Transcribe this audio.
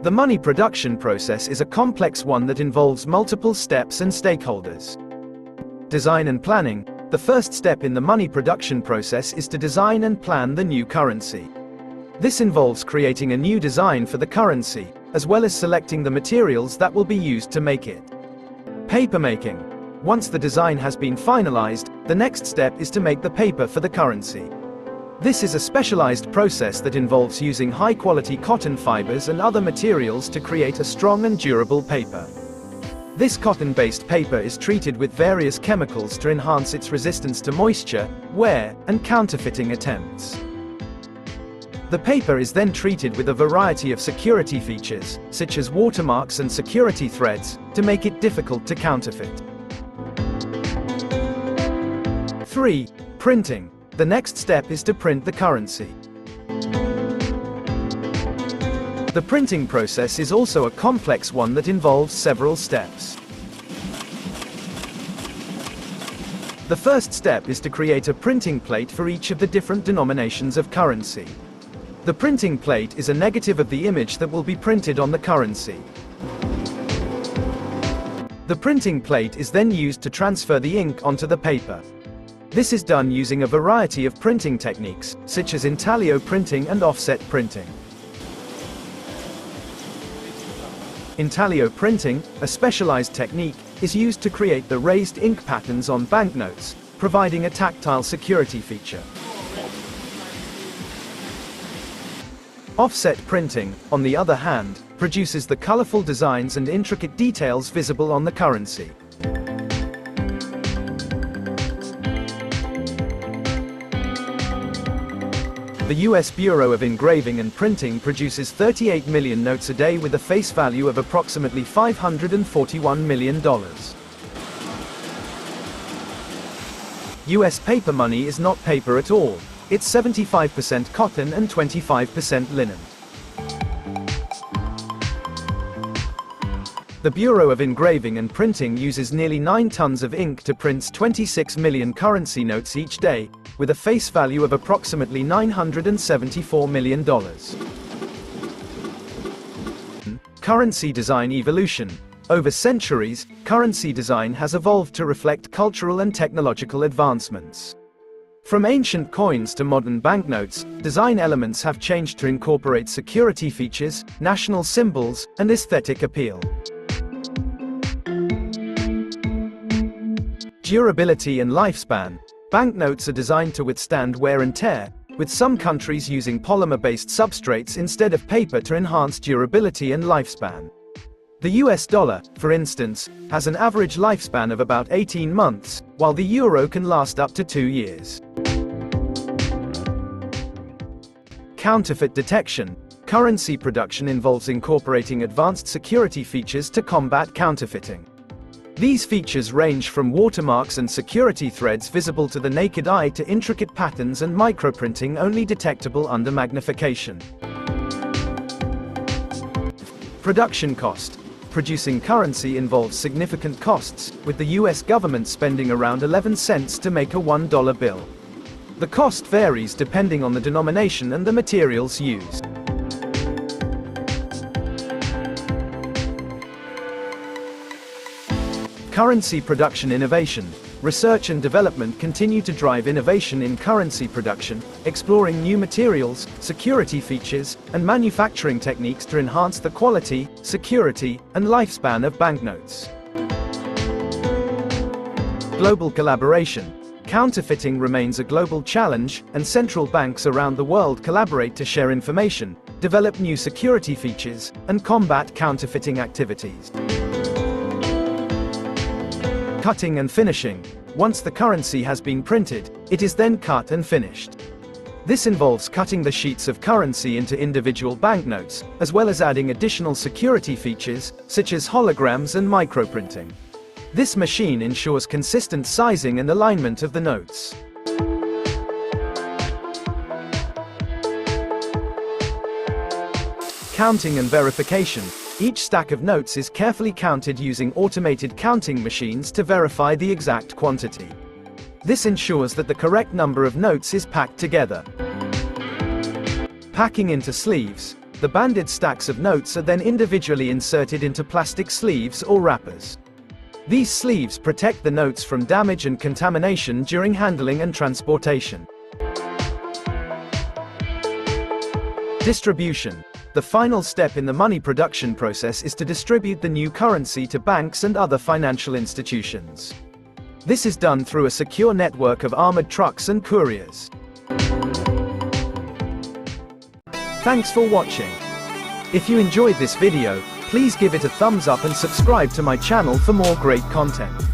The money production process is a complex one that involves multiple steps and stakeholders. Design and planning. The first step in the money production process is to design and plan the new currency. This involves creating a new design for the currency, as well as selecting the materials that will be used to make it. Papermaking. Once the design has been finalized, the next step is to make the paper for the currency. This is a specialized process that involves using high-quality cotton fibers and other materials to create a strong and durable paper. This cotton-based paper is treated with various chemicals to enhance its resistance to moisture, wear, and counterfeiting attempts. The paper is then treated with a variety of security features, such as watermarks and security threads, to make it difficult to counterfeit. 3. Printing. The next step is to print the currency. The printing process is also a complex one that involves several steps. The first step is to create a printing plate for each of the different denominations of currency. The printing plate is a negative of the image that will be printed on the currency. The printing plate is then used to transfer the ink onto the paper. This is done using a variety of printing techniques, such as intaglio printing and offset printing. Intaglio printing, a specialized technique, is used to create the raised ink patterns on banknotes, providing a tactile security feature. Offset printing, on the other hand, produces the colorful designs and intricate details visible on the currency. The U.S. Bureau of Engraving and Printing produces 38 million notes a day with a face value of approximately $541 million. U.S. paper money is not paper at all. It's 75% cotton and 25% linen. The Bureau of Engraving and Printing uses nearly 9 tons of ink to print 26 million currency notes each day, with a face value of approximately $974 million. Currency design evolution. Over centuries, currency design has evolved to reflect cultural and technological advancements. From ancient coins to modern banknotes, design elements have changed to incorporate security features, national symbols, and aesthetic appeal. Durability and lifespan. Banknotes are designed to withstand wear and tear, with some countries using polymer-based substrates instead of paper to enhance durability and lifespan. The US dollar, for instance, has an average lifespan of about 18 months, while the euro can last up to 2 years. Counterfeit detection. Currency production involves incorporating advanced security features to combat counterfeiting. These features range from watermarks and security threads visible to the naked eye to intricate patterns and microprinting only detectable under magnification. Production cost. Producing currency involves significant costs, with the US government spending around 11 cents to make a $1 bill. The cost varies depending on the denomination and the materials used. Currency production innovation. Research and development continue to drive innovation in currency production, exploring new materials, security features, and manufacturing techniques to enhance the quality, security, and lifespan of banknotes. Global collaboration. Counterfeiting remains a global challenge, and central banks around the world collaborate to share information, develop new security features, and combat counterfeiting activities. Cutting and finishing. Once the currency has been printed, it is then cut and finished. This involves cutting the sheets of currency into individual banknotes, as well as adding additional security features, such as holograms and microprinting. This machine ensures consistent sizing and alignment of the notes. Counting and verification. Each stack of notes is carefully counted using automated counting machines to verify the exact quantity. This ensures that the correct number of notes is packed together. Packing into sleeves. The banded stacks of notes are then individually inserted into plastic sleeves or wrappers. These sleeves protect the notes from damage and contamination during handling and transportation. Distribution. The final step in the money production process is to distribute the new currency to banks and other financial institutions. This is done through a secure network of armored trucks and couriers. Thanks for watching. If you enjoyed this video, please give it a thumbs up and subscribe to my channel for more great content.